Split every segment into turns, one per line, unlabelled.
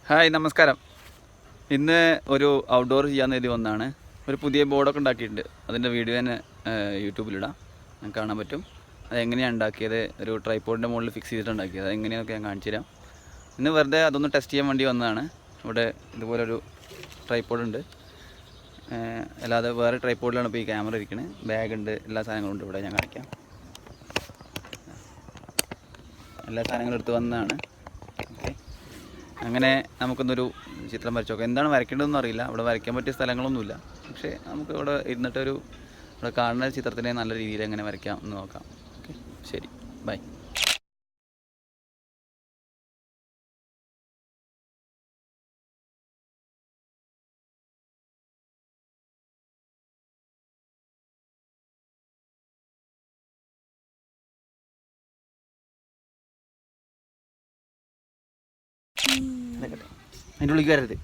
Hi നമസ്കാരം. ഇന്ന് ഒരു ഔട്ട്ഡോർ ചെയ്യാൻ വേണ്ടി വന്നതാണ്. ഒരു പുതിയ ബോർഡൊക്കെ ഉണ്ടാക്കിയിട്ടുണ്ട്. അതിൻ്റെ വീഡിയോ തന്നെ യൂട്യൂബിലിടാം, നമുക്ക് കാണാൻ പറ്റും. അതെങ്ങനെയാണ് ഉണ്ടാക്കിയത്, ഒരു ട്രൈപോഡിൻ്റെ മുകളിൽ ഫിക്സ് ചെയ്തിട്ട് ഉണ്ടാക്കിയത്. അതെങ്ങനെയൊക്കെ ഞാൻ കാണിച്ചു തരാം. ഇന്ന് വെറുതെ അതൊന്ന് ടെസ്റ്റ് ചെയ്യാൻ വേണ്ടി വന്നതാണ്. ഇവിടെ ഇതുപോലൊരു ട്രൈപോഡുണ്ട്, അല്ലാതെ വേറെ ട്രൈപോഡിലാണ് ഇപ്പോൾ ഈ ക്യാമറ ഇരിക്കുന്നത്. ബാഗുണ്ട്, എല്ലാ സാധനങ്ങളും ഉണ്ട്. ഇവിടെ ഞാൻ കാണിക്കാം. എല്ലാ സാധനങ്ങളും എടുത്ത് വന്നതാണ്. ഓക്കെ, അങ്ങനെ നമുക്കൊന്നൊരു ചിത്രം വരച്ച് നോക്കാം. എന്താണ് വരയ്ക്കേണ്ടതെന്ന് അറിയില്ല, ഇവിടെ വരയ്ക്കാൻ പറ്റിയ സ്ഥലങ്ങളൊന്നുമില്ല. പക്ഷേ നമുക്ക് ഇവിടെ ഇരുന്നിട്ടൊരു ഇവിടെ കാണുന്ന ചിത്രത്തിനെ നല്ല രീതിയിൽ എങ്ങനെ വരയ്ക്കാം എന്ന് നോക്കാം. ഓക്കെ, ശരി, ബൈ. അതിൻ്റെ ഉള്ളിൽ വരരുത്.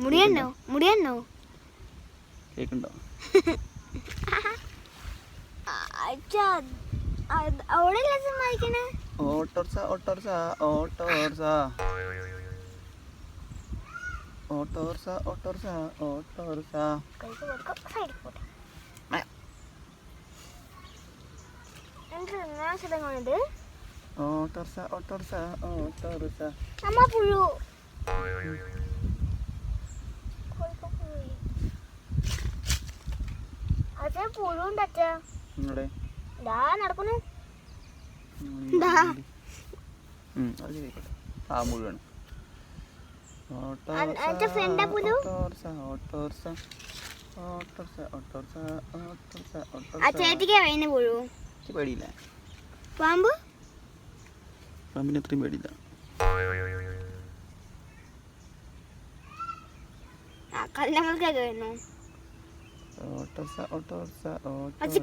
മുടിയണ്ണോ
കേൾക്കുന്നുണ്ടോ? ഓട്ടോർസ ഓട്ടോർസ ഓട്ടോർസ ഓട്ടോർസ ഓട്ടോർസ ഓട്ടോർസ. ഓട്ടോർസ ഓട്ടോർസ ഓട്ടോർസ.
അമ്മ പുഴു അച്ഛാ, പുഴുണ്ട് അച്ഛാ. നടക്കുന്നു.
ആ മുഴുവൻ പേടിയില്ല.
പാമ്പ്
പാമ്പിന് അത്രയും പേടിയില്ല.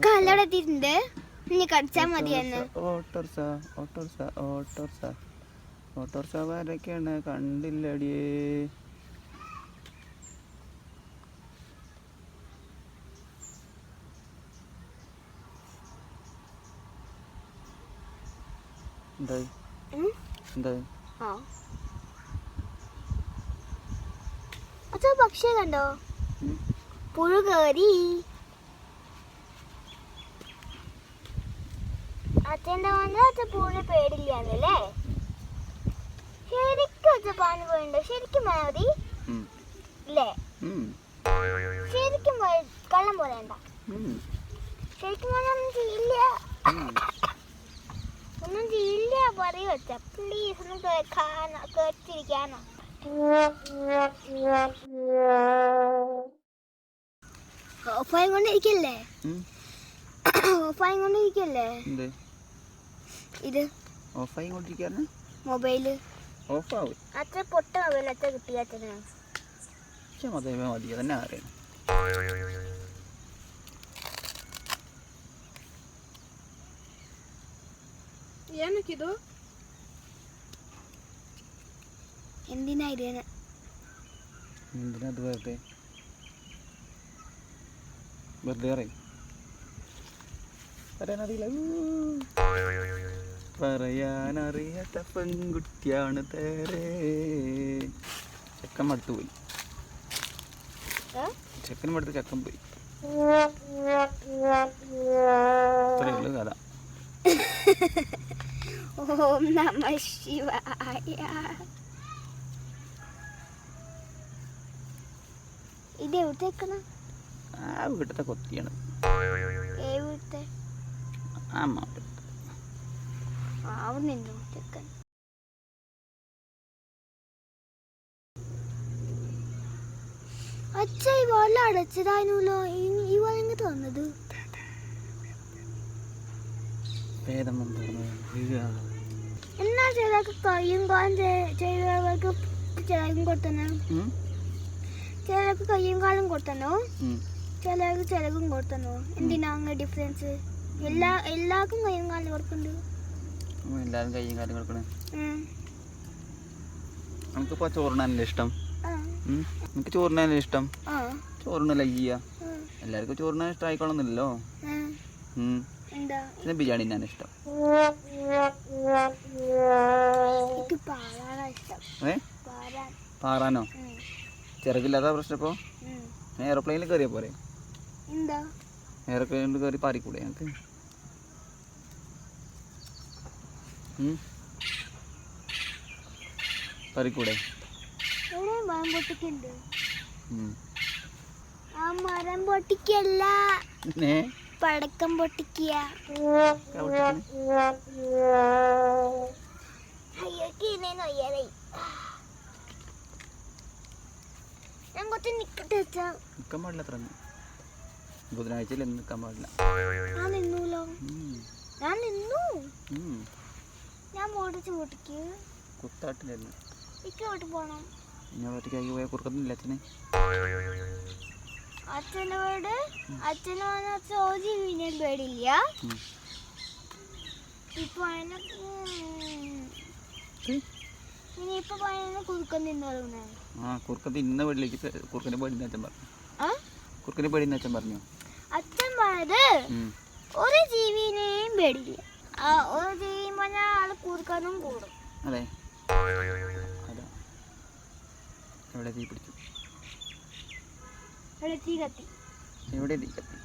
കല്ലടത്തിട്ടുണ്ട്, ഇനി കടിച്ചാ മതിയെന്ന്.
ഓട്ടോർസ ഓട്ടോർസ ഓട്ടോർസ ഓട്ടോർസ വരയ്ക്കണ കണ്ടില്ലടിയേ. എന്തായി എന്തായി?
പക്ഷേ കണ്ടോ, പുഴു കയറി. അച്ഛൻ്റെ വന്ന് അച്ഛൻ പുഴുവിന് പേടില്ലാന്നല്ലേ? ശരിക്കും അച്ഛൻ പാഞ്ഞു പോയിണ്ടോ? ശരിക്കും മതി അല്ലേ? ശരിക്കും കള്ളം പോലെണ്ട. ശരിക്കും ഒന്നും ചെയ്യില്ല, ഒന്നും ചെയ്യില്ല പറയൂ അച്ഛ. പ്ലീസ് ഒന്ന് കേട്ടിരിക്കാനോ? ഓഫായി കൊണ്ടിരിക്കല്ലേ, ഓഫായി കൊണ്ടിരിക്കല്ലേ. ഇത്
ഓഫായി കൊണ്ടിരിക്കാന്ന്
മൊബൈല്
ഓഫാവും.
അച്ഛൻ പൊട്ട മൊബൈൽ അച്ഛൻ കിട്ടിയ അച്ഛന്
മതി മതി തന്നെ അറിയാം.
ಏನಕ್ಕಿದು? എന്തിനാ ഇരിയനെ?
എന്തിനാ അത് വെറുതെ വെറുതെ അറിയും. പറയാനറിയാത്ത പെൺകുട്ടിയാണ് തേരേ. ചെക്കൻ മടുത്തു പോയി, ചെക്കനും മടുത്ത് ചെക്കൻ പോയി. അത്രയേ ഉള്ളൂ കഥ.
ഓം നമ ശിവായ. ഇത് എവിടത്തേക്കാണ്?
ആ വീട്ടത്തെ കൊത്തിയാണ്.
എവിടുത്തെ? ആവുന്നില്ലോ ചെക്കൻ. അച്ഛ, ഈ വെള്ളം അടച്ചതായിരുന്നല്ലോ, ഈ വെള്ളം തോന്നുന്നത് എന്നാ ചിലർക്ക് കയ്യും കാലും ചിലർക്ക് ചിലക്കും കൊടുത്തനോ, ചിലർക്ക് കയ്യും കാലും കൊടുത്തനോ, ചിലർക്ക് ചിലക്കും കൊടുത്തനോ. എന്തിനാ അങ്ങനെ ഡിഫറൻസ്? എല്ലാവർക്കും കയ്യും കാലും കൊടുക്കുന്നുണ്ട്.
എല്ലാവരും കയ്യും കാലും കൊടുക്കണേ. നമുക്കിപ്പോ ചോറിനല്ലേ ഇഷ്ടം? നമുക്ക് ചോറിനല്ലേ ഇഷ്ടം? ചോറിനല്ല ചെയ്യാ. എല്ലാവർക്കും ചോറിനാൻ ഇഷ്ടമായിക്കോളന്നില്ലല്ലോ.
എന്താ
പിന്നെ ബിരിയാണി തന്നെയാണ് ഇഷ്ടം.
എനിക്ക് പാറാനാ ഇഷ്ടം.
പാറാനോ? ചിറകില്ലാത്ത പ്രശ്നം. ഇപ്പോൾ എയർപ്ലെയിനിൽ കയറിയ പോലെ.
എന്താ
എയർപ്ലെയിനിൽ കയറി പാറിക്കൂടെ ഞങ്ങൾക്ക്? പാറിക്കൂടെ?
മരം പൊട്ടിക്കുണ്ട്. ആ മരം പൊട്ടിക്കല്ല, പടക്കം പൊട്ടിക്കുക. ഞാൻ കുറച്ച് നിക്കട്ടെ.
നിൽക്കാൻ പാടില്ല. അത്ര ബുധനാഴ്ചയിൽ നിൽക്കാൻ പാടില്ല.
ഞാൻ നിന്നൂലോ. ഞാൻ നിന്നു. ഞാൻ ഓടിച്ച് പൊട്ടിക്ക്.
കുത്താട്ടില്ല.
ഇക്കോട്ട് പോണം.
ഞാൻ ഒറ്റയ്ക്കാക്കി പോയാൽ കുറുക്കുന്നില്ല അച്ഛനെ.
അച്ഛനോട് അച്ഛന് വന്ന ചോദ്യം വീണാൻ പേടില്ല. ഇപ്പൊ ഇനിയിപ്പൊ കുറുക്കൻ തിന്നോളൂന്നെ.
കുറുക്കൻ തിന്ന വീട്ടിലേക്ക് കുറുക്കനെ പേടിന്ന് അച്ഛൻ പറഞ്ഞു. കുറുക്കനെ പേടിന്ന് അച്ഛൻ പറഞ്ഞു.
അച്ഛൻ പറഞ്ഞത് ഒരു ജീവിനെയും പേടില്ല. ഒരു ജീവി പറഞ്ഞാൽ ആള് കുറുക്കാനും കൂടും.
അതെ. അതാ എവിടെ തീ പിടിച്ചു?
എവിടെ തീ കത്തി?
എവിടെ തീ കത്തി?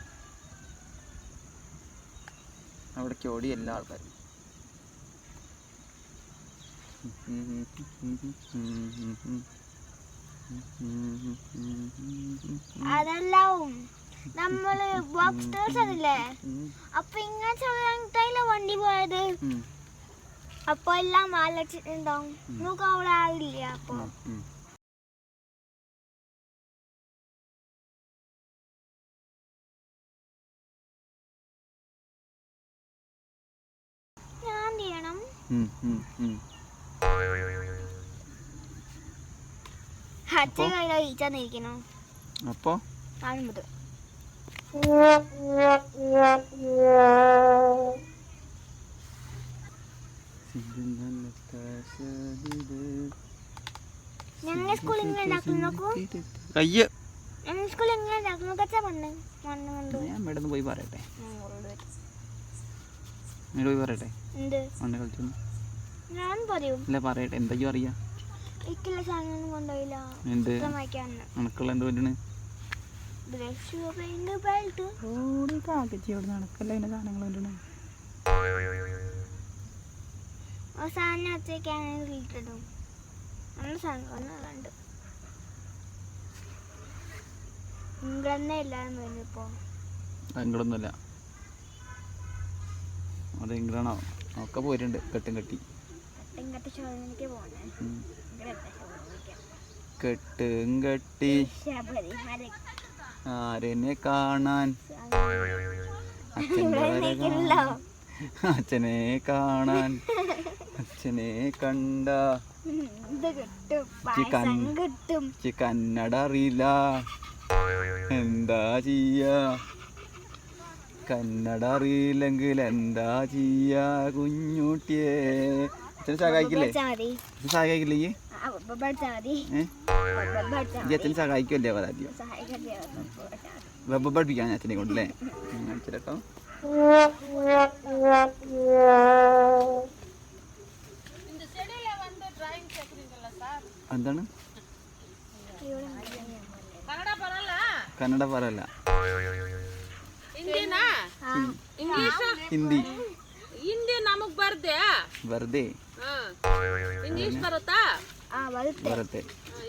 അവിടേക്ക് ഓടി എല്ലാ ആൾക്കാരും.
അതെല്ലാം നമ്മള് ബോക്സ് അല്ലേ. അപ്പൊ ഇങ്ങനെ വണ്ടി പോയത്. അപ്പൊ എല്ലാം ആലോചിച്ചിട്ടുണ്ടാവും. നമുക്ക് അവിടെ ആവില്ല. അപ്പൊ ഞാൻ ചെയ്യണം. അച്ഛൻ കയ്യിലോ ഈച്ചാന്നിരിക്കണോ?
അപ്പൊ
കാണുമ്പത് ഞങ്ങൾ സ്കൂളിൽ ഇങ്ങനെ ഉണ്ടാക്കുന്നോക്കൂ.
കയ്യ്
ഞങ്ങൾ സ്കൂളിൽ ഇങ്ങനെ ഉണ്ടാക്കുന്നൊക്കെ മണ്ണ് മണ്ണ് കൊണ്ട്.
ഞാൻ ഇവിടെ പോയി പറയട്ടെ. പോയി പറയട്ടെ.
എന്ത്
മണ്ണ് കളിച്ചു?
ഞാൻ പറയും.
അല്ല പറയട്ടെ. എന്തൊക്കെയോ അറിയാ?
ഇക്കുള്ള സാധനം കൊണ്ടുപോയില്ല.
എന്ത് അണക്കുള്ള എന്ത് പറ്റണ്? കാക്കച്ചിയോട് നടക്കല്ല അതിന്റെ സാധനങ്ങൾ പറ്റണേ.
സാധനം അച്ഛനും നല്ല സാധനങ്ങളുണ്ട്. ഇംഗ്ലന്നെ എല്ലാരും വരുന്നിപ്പോ.
ഇംഗ്ലൊന്നുമല്ല, അത് ഇംഗ്ലണോ ഒക്കെ പോയിട്ടുണ്ട്. കെട്ടും കെട്ടി കെട്ടും കെട്ടി ആരെന്നെ കാണാൻ അച്ഛനെ കാണാൻ അച്ഛനെ കണ്ട കന്നഡ അറിയില്ല എന്താ ചെയ്യാ? കന്നഡ അറിയില്ലെങ്കിൽ എന്താ ചെയ്യാ കുഞ്ഞൂട്ടിയെ? അച്ഛനെ സഹായിക്കില്ലേ? സഹായിക്കില്ലേ ഈ അച്ഛനെ സഹായിക്കുമല്ലേ? പറയാദ്യം വെബ് പഠിപ്പിക്കാൻ അച്ഛനെ കൊണ്ടല്ലേ? അച്ഛനട്ടോ എന്താണ്? കന്നഡ പറയല്ല, ಹಿಂದಿ.
ಹಿಂದಿ ನಮಗ್ ಬರ್ದೆ ಇಂಗ್ಲಿಷ್ ಬರುತ್ತಾ?
ಬರುತ್ತೆ.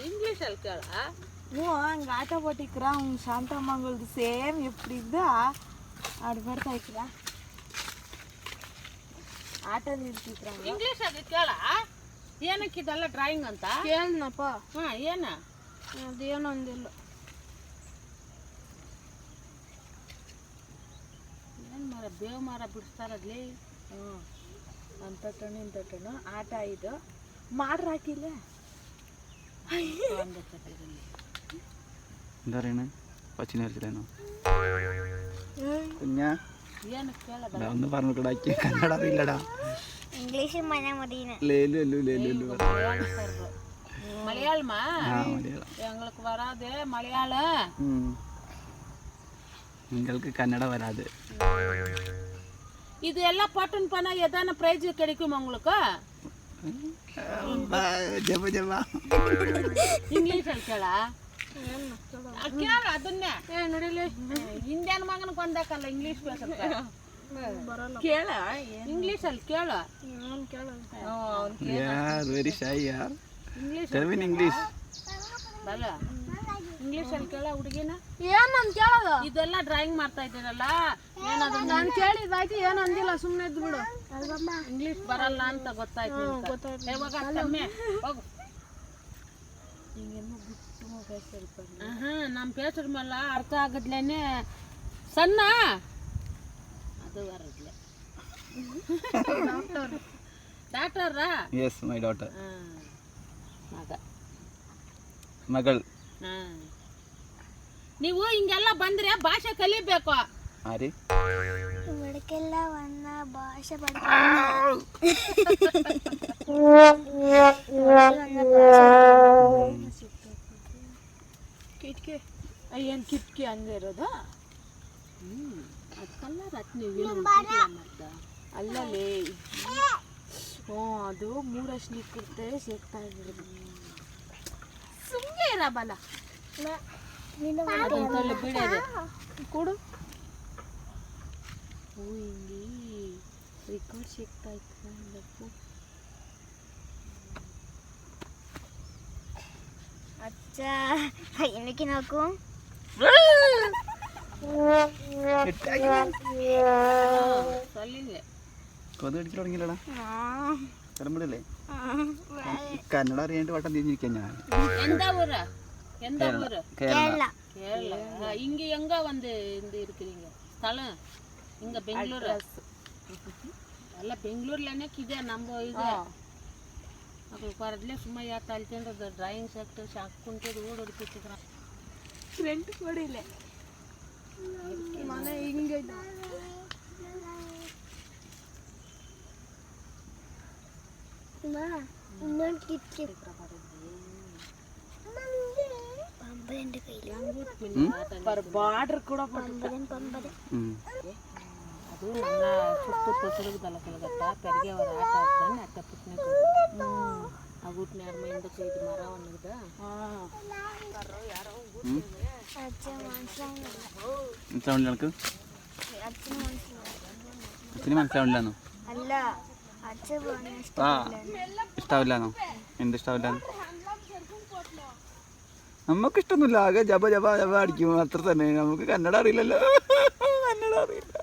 ಇಂಗ್ಲಿಷ್ ಅಲ್ಲಿ ಕೇಳ.
ಹಂಗ ಆಟ ಪಟ್ಟಿಕ್ರ ಅವ್ನು ಶಾಂತಮ್ಮಗಳದು ಸೇಮ್ ಎಪ್ಪಿದ್ದ ಆಡ್ ಬರ್ತಾ ಇಕ್ರ ಆಟ ನಿಲ್ತಿದ್ರ.
ಇಂಗ್ಲಿಷ್ ಅಲ್ಲಿ ಕೇಳ. ಏನಕ್ಕಿದಲ್ಲ ಡ್ರಾಯಿಂಗ್ ಅಂತ
ಕೇಳನಪ್ಪ.
ಏನ
ಅದೇನೋ ಒಂದಿಲ್ಲ.
ಏನ್ ಮರ ಬೇವು ಮರ ಬಿಡಿಸ್ತಾರಲ್ಲಿ.
ಅಂತ ಟಣ್ಣು ಇಂಥ ಟಣ್ಣು ಆಟ ಇದು ಮಾಡ್ರ ಹಾಕಿಲ್ಲ.
എന്താ പറയണേ? പച്ചിനെ അരച്ചില്ലേനോ കുഞ്ഞാ?
ಏನು ಕೇಳ
ഒന്ന് പറഞ്ഞു കൂടാക്കി. കന്നഡ അറിയില്ലടാ.
ഇംഗ്ലീഷ് മലയാളം
ലേലു അല്ലു ലേലു അല്ലു
மலையாளமா?
മലയാളം.
எங்களுக்கு வராது மலையாளம்.
നിങ്ങൾക്ക് കന്നഡ വരാതെ.
இது எல்லாம் போட்டுன்னு போனா எதான பிரைஸ் கிடைக்கும் உங்களுக்கு ಇಂಗ್ಲೀಷ್ ಅಲ್ಲಿ ಕೇಳ ಅದನ್ನೇ ಇಂಡಿಯನ್ ಮಗನಿಗೆ ಬಂದಾಕಲ್ಲ ಇಂಗ್ಲೀಷ್ ಕೇಳ ಇಂಗ್ಲೀಷ್ ಅಲ್ಲಿ ಕೇಳ
ವೆರಿ ಶೈ ಯಾರ್
English
tell me in English
ಬಲ ಇಂಗ್ಲೀಷ್ ಅಲ್ಲಿ ಕೇಳ ಹುಡುಗಿನ
ಏನ್ ನಾನು ಕೇಳೋದು
ಇದೆಲ್ಲ ಡ್ರಾಯಿಂಗ್ ಮಾಡ್ತಾ ಇದ್ದೀರಲ್ಲ
ಏನದು ನಾನು ಕೇಳಿದಾಯ್ತು ಏನು ಅಂದಿಲ್ಲ ಸುಮ್ಮನೆ ಇದ್ದು ಬಿಡು
ಇಂಗ್ಲೀಷ್ ಬರಲ್ಲ ಅಂತ ಗೊತ್ತಾಯ್ತು ಇವಾಗ ಕಮ್ಮಿ ಹೋಗು ನಮ್ಮ ಪೇಸರ ಮೇಲೆ ಅರ್ಥ ಆಗದ್ಲೇನೆ ಸಣ್ಣ ಅದು ಬರದ್ಲೆ ಡಾಕ್ಟರಾ
ಎಸ್ ಮೈ ಡಾಟರ್
ಮಗ
ಮಗಳು
ನೀವು ಹಿಂಗೆಲ್ಲ ಬಂದ್ರೆ ಭಾಷೆ ಕಲಿಬೇಕು
ಆರಿ
ಇವಳಕ್ಕೆಲ್ಲ ಒಂದ ಭಾಷೆ
ಕಿಟಕಿ ಏನು ಕಿಟಕಿ ಹಂಗೆ ಇರೋದಾ
ಅದು ಕಲ್ಲರ್ ಹತ್ನಿ
ಅಲ್ಲಲೇ ಹ್ಞೂ ಅದು ಮೂರಷ್ಟು ನಿಕ್ಕುತ್ತೆ ಸೇರ್ತಾ ಇರೋದು ಸುಮ್ಮನೆ ಇರಬಲ್ಲ
ಅದೊಂದು ಬಿಡೋದು
ಕೊಡು ಓ ಹಿಂಗೆ ರೆಕಾರ್ಡ್ ಸಿಗ್ತಾ ಇತ್ತು
ಅಚ್ಚ ಏನಕ್ಕೆ ನಾಕು
ಸಲ್ಲಿಗೆ
കൊതു കടിച്ചു തുടങ്ങിയില്ലടാ കിടമ്പിടല്ലേ കന്നഡ അറിയാണ്ട് വട്ടം തിരിഞ്ഞിരിക്കാൻ ഞാൻ
எந்த ஊரு எந்த ஊரு
കേരള
கேரளா இங்க எங்க வந்து இந்த இருக்கிறீங்க ஸ்தலம் இங்க பெங்களூரு ಎಲ್ಲ ಬೆಂಗಳೂರಲ್ಲೇ ಇದೆ ನಮ್ಮ ಇದು ಅದು ಬರದ್ಲೇ ಸುಮ್ಮ ಯಾತ ಅಲ್ತಿಂದ ಡ್ರಾಯಿಂಗ್ ಸೆಟ್ ಹಾಕ್ಕೊಂತಿದ್ದು ಓಡೋಡ್ತಿದ್ರ
ಫ್ರೆಂಡ್ ಕೊಡಿಲ್ಲ ಮನೆ ಹಿಂಗೆ
ಇನ್ನೊಂದು ಕಿಟ್ಕಿ പമ്പരൻ്റെ കയ്യിൽ
ಬಾರ್ಡರ್ ಕೂಡ
പമ്പരൻ
ಅದು ನನ್ನ ಸುತ್ತು ತೊಸರುಗದಲ್ಲ ಕಲಗಟ್ಟ ಪೆರಿಗೆ ಅವರ ಆಟ ಆಡ್ತಾನೆ ಅಟ್ಟ ಪುಟ್ನೆ ಆ ಗುಟ್ನೆ ಯಾರ ಮೈಂದ ಇದು ಮರ ಅನ್ನದ
അച്ഛൻ മനസ്സിലാവുന്നില്ല
മനസ്സിലാവണില്ല എനിക്ക്
അച്ഛന് മനസ്സിലാവും
അച്ഛന് മനസ്സിലാവണില്ലാന്നോ
അല്ല അച്ഛൻ പറഞ്ഞ
ആ
ഇഷ്ടമില്ല
ഇഷ്ടാവില്ലാന്നോ എന്ത് ഇഷ്ടാവില്ലാന്ന് നമുക്ക് ഇഷ്ടമൊന്നുമില്ല ആകെ ജപ ജപ ജപ അടിക്കും അത്ര തന്നെ നമുക്ക് കന്നഡ അറിയില്ലല്ലോ കന്നഡ അറിയില്ല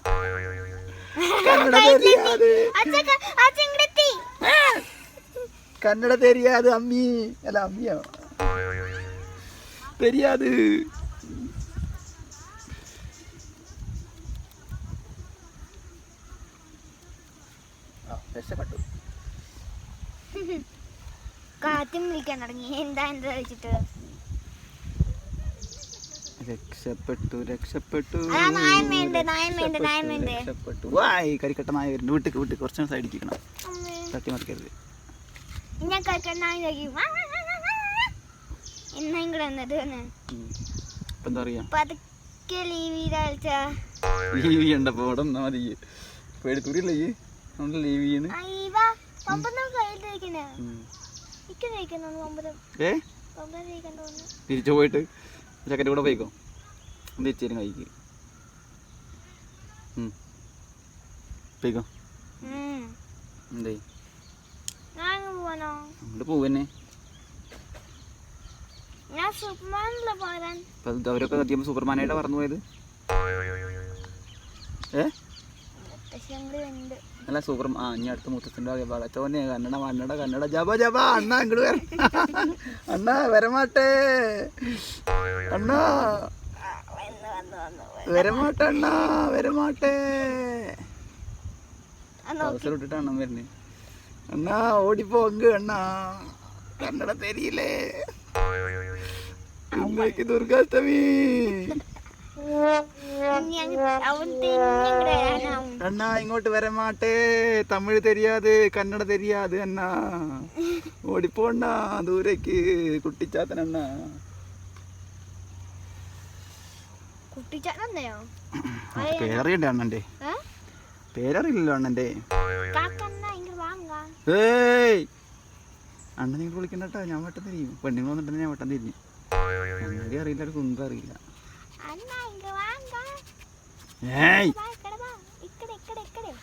കന്നഡ തെരിയാത് കന്നഡ തെരിയാത് അമ്മി അല്ല അമ്മിയോ തെരിയാത് രക്ഷപ്പെട്ടു
കാറ്റും വിളിക്കാൻ തുടങ്ങി എന്താ വെച്ചിട്ട്
രക്ഷപ്പെട്ടു രക്ഷപ്പെട്ടു രക്ഷപ്പെട്ടു വായ് കരിക്കട്ട നായ വരുന്നുണ്ട് വീട്ടിക്ക് വീട്ടിൽ കുറച്ച് സൈഡിൽ ഇരിക്കണം തട്ടി മറിക്കരുത്
ഞാൻ എന്നാ ഇങ്ങോട്ട് വന്നത്
ഇപ്പം എന്താ പറയാ
പതുക്കെ ലീവ് ചെയ്താ
ലീവ് ചെയ്യണ്ടപ്പോ ഇവിടെ ഒന്നാ മതി പേടി തുരിയല്ലേ ഈ നമ്മൾ ലീവ് ചെയ്യുന്നു ഏ തിരിച്ചു പോയിട്ട് ചക്കൻ്റെ കൂടെ പോയിക്കോ തിരിച്ചേരും കഴിക്ക് പോയിക്കോ എന്തേ അങ്ങോട്ട് പോവന്നെ അവരൊക്കെ സത്യം സൂപ്പർമാനായിട്ടാ പറഞ്ഞു പോയത് അല്ല സൂപ്പർ ഇനി അടുത്ത മുത്തച്ഛൻ്റെ വളച്ചോനെ കന്നഡ കന്നഡ കന്നഡ ജപ ജപ അണ്ണ ഇങ്ങോട്ട് വര അണ്ണ വരമാട്ടെ അണ്ണ വരമാട്ടെ അണ്ണ വരമാട്ടെ അവസരം ഇട്ടിട്ട് അണ്ണൻ വരുന്നേ അണ്ണാ ഓടിപ്പോ അങ്ങ് അണ്ണാ കന്നഡ തെരിയില്ലേ ഇന്നേക്ക് ദുർഗാഷ്ടമി അണ്ണാ ഇങ്ങോട്ട് വരമാട്ടെ തമിഴ് തെരിയാത് കന്നഡ തെരിയാത് അണ്ണാ ഓടിപ്പോണ്ണ ദൂരേക്ക് കുട്ടിച്ചാത്തനണ്ണ
കുട്ടിച്ചാത്തന്നെയോ
പേരറിയണ്ടേ അണ്ണൻ്റെ പേരറിയില്ലല്ലോ അണ്ണൻ്റെ.
കാക്കണ്ണ ഇങ്ങ് വാങ്ങ.
ഏയ് അണ്ണൻ നിങ്ങൾ വിളിക്കണ്ട കേട്ടോ, ഞാൻ വട്ടം തിരിയും. പെണ്ണുങ്ങൾ വന്നിട്ട് ഞാൻ വട്ടം തിരിഞ്ഞു. അങ്ങനെ അറിയില്ല, ഒരു കുന്തും അറിയില്ല.
അണ്ണ ഇങ്ങ് വാങ്ങ.
ഏയ്
വാ ഇക്കടെ വാ. ഇക്കടെ ഇക്കടെ ഇക്കടെ.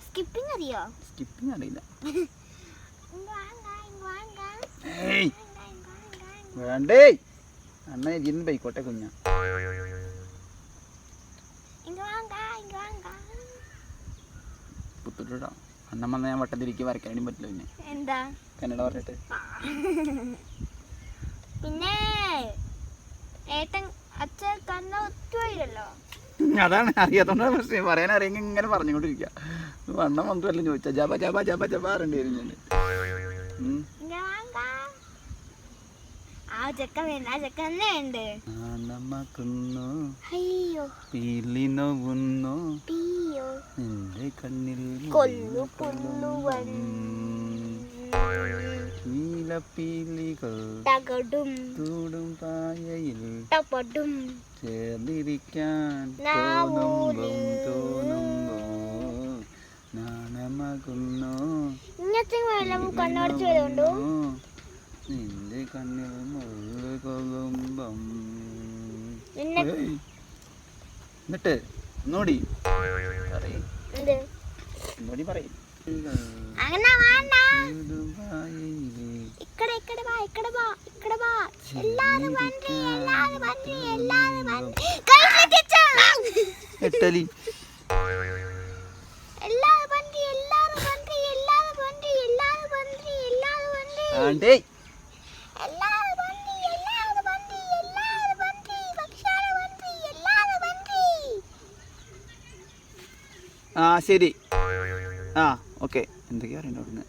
സ്കിപ്പിംഗ് അറിയോ?
സ്കിപ്പിങ് അറിയില്ല.
ഇങ്ങ് വാങ്ങ ഇങ്ങ് വാങ്ങ.
ഏയ്
ഇങ്ങ് വാങ്ങ.
വേണ്ടേ അണ്ണൻ ഇരുന്ന് ബൈക്കോട്ടെ കുഞ്ഞ.
ഇങ്ങ് വാങ്ങ ഇങ്ങ് വാങ്ങ.
പുത്തിട്ടോ അണ്ണൻ വന്നാൽ ഞാൻ വട്ടം തിരിക്കി വരയ്ക്കാൻ വേണ്ടി പറ്റില്ല. പിന്നെ
എന്താ
കന്നഡ പറഞ്ഞിട്ട്.
പിന്നെ ഏട്ടൻ അച്ഛൻ കണ്ണ ഒത്തുപോയില്ലല്ലോ.
അതാണ് അറിയാത്തോണ്ടാണ് പ്രശ്നം. പറയാൻ അറിയെങ്കിൽ ഇങ്ങനെ പറഞ്ഞുകൊണ്ടിരിക്കുക. വണ്ണം വന്നല്ലോ ചോദിച്ചാൽ ജബ ജബ ജബ ജബ അറിയേണ്ടി വരും ഞാൻ.
ഇങ്ങ് വാങ്ങ. ആ ചെക്കൻ വേണ്ട, ആ ചെക്കൻ തന്നെ ഉണ്ട്.
നമക്കുന്നു
അയ്യോ
പീലി നോവുന്നു
പീയോ
നിന്റെ കണ്ണിൽ
കൊല്ലു കൊല്ലുവൻ
നീലപ്പീലികൾ
തകടും
തൂടും പായയിൽ
ടപടും
ചേർന്നിരിക്കാൻ തോന്നുമ്പോ നാണമകുന്നു
ഇങ്ങനത്തെ വെള്ളം കണ്ണടച്ച് വരുന്നുണ്ടോ?
നിന്റെ കണ്ണിൽ മുള്ളു കൊള്ളുമ്പം.
നിന്നെ
എന്നിട്ട് ഒന്നോടി
എന്ത്
ഒന്നോടി പറയും.
അങ്ങനെ വേണ്ട. ഇക്കടെ ഇക്കടെ വാ ഇക്കടെ വാ ഇക്കടെ വാ. എല്ലാരും വണ്ടി എല്ലാരും വണ്ടി എല്ലാരും വണ്ടി.
എട്ടലി
എല്ലാരും വണ്ടി എല്ലാരും വണ്ടി എല്ലാരും വണ്ടി എല്ലാരും വണ്ടി എല്ലാരും വണ്ടി
ആണ്ടേ
എല്ലാരും വണ്ടി എല്ലാരും വണ്ടി എല്ലാരും വണ്ടി ഭക്ഷണ വണ്ടി എല്ലാരും വണ്ടി.
ആ ശരി. ആ ഓക്കെ. എന്തൊക്കെയാ അറിയണ്ട അവിടുന്ന്.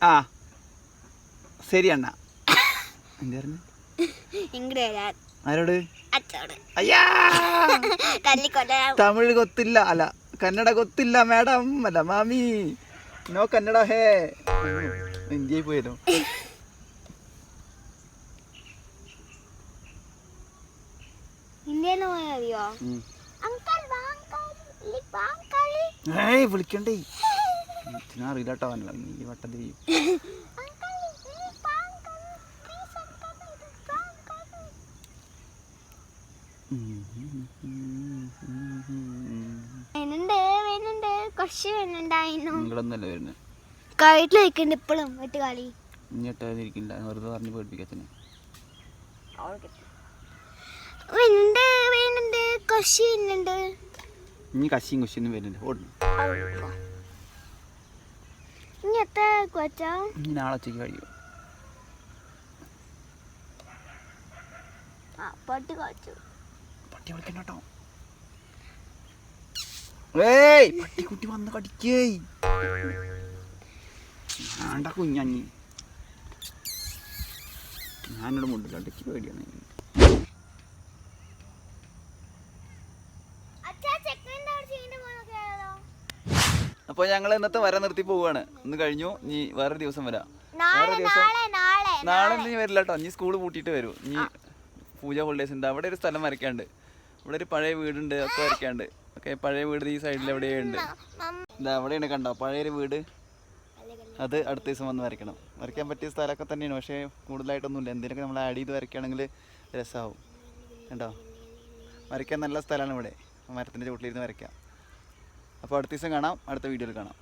ആ ശരി അണ്ണ. എന്തായിരുന്നു?
ഇങ്ങോട്ട് വരാൻ
ആരോട്?
അച്ചോട്
അയ്യാ
തല്ലിക്കൊല്ലാൻ.
തമിഴ് കൊത്തില്ല, അല്ല കന്നഡ കൊത്തില്ല മാഡം, അല്ല മാമി. നോ കന്നഡ ഹേ. ഇന്ത്യയിൽ പോയതോ.
ഇന്ത്യയിൽ പോയാൽ അറിയോ? അങ്കിൾ വാ അങ്കിൾ ലിപ് അങ്കിൾ.
ഏയ് വിളിക്കണ്ടേ, അറിയില്ല കേട്ടോ. ഈ വട്ടം തിരിയും.
Uncle lift uncle please uncle lift uncle. വേനുണ്ട് കുറച്ച് വേനുണ്ടായിരുന്നു.
നിങ്ങളൊന്നല്ല വരുന്നത്.
വീട്ടിൽ വെക്കണ്ട് ഇപ്പോഴും വീട്ടുകാളി.
ഇനി എട്ടാതിരിക്കില്ല, വെറുതെ പറഞ്ഞ് പേടിപ്പിക്കച്ചനെ.
വേനുണ്ട് കുറച്ച് വേനുണ്ട്.
ഇനി കശിയും കുശിയൊന്നും വരുന്നുണ്ട്. ഓടുന്നു.
ഇനി എത്ര കൊച്ചാ?
ഇനി നാളെ ഉച്ചയ്ക്ക് കഴിയും.
പട്ടി കൊച്ചു.
പട്ടി വിളിക്കണ്ട കേട്ടോ. ഏയ് പട്ടിക്കുട്ടി വന്ന് കടിക്കേ. വേണ്ട കുഞ്ഞി, ഞാനോട് മുണ്ടില്ല. അടയ്ക്ക് പേടിയാണ്. അപ്പോൾ ഞങ്ങൾ ഇന്നത്തെ വര നിർത്തി പോവുകയാണ്. ഇന്ന് കഴിഞ്ഞു. ഇനി വേറൊരു ദിവസം വരാം. വേറെ ദിവസം നാളെ ഇനി വരില്ല കേട്ടോ. ഇനി സ്കൂൾ പൂട്ടിയിട്ട് വരും. ഇനി പൂജ ഹോളിഡേയ്സ് ഉണ്ട്. അവിടെ ഒരു സ്ഥലം വരയ്ക്കാണ്ട്. ഇവിടെ ഒരു പഴയ വീടുണ്ട്, ഒക്കെ വരയ്ക്കാണ്ട്. ഓക്കെ, പഴയ വീട് ഈ സൈഡിൽ എവിടെയുണ്ട്. ഇതാ അവിടെയാണ് കണ്ടോ പഴയൊരു വീട്. അത് അടുത്ത ദിവസം വന്ന് വരയ്ക്കണം. വരയ്ക്കാൻ പറ്റിയ സ്ഥലമൊക്കെ തന്നെയാണ്, പക്ഷേ കൂടുതലായിട്ടൊന്നുമില്ല. എന്തെങ്കിലുമൊക്കെ നമ്മൾ ആഡ് ചെയ്ത് വരയ്ക്കുകയാണെങ്കിൽ രസമാവും. കണ്ടോ, വരയ്ക്കാൻ നല്ല സ്ഥലമാണ് ഇവിടെ. മരത്തിൻ്റെ ചുവട്ടിലിരുന്ന് വരയ്ക്കാം. അപ്പോൾ അടുത്ത ദിവസം കാണാം, അടുത്ത വീഡിയോയിൽ കാണാം.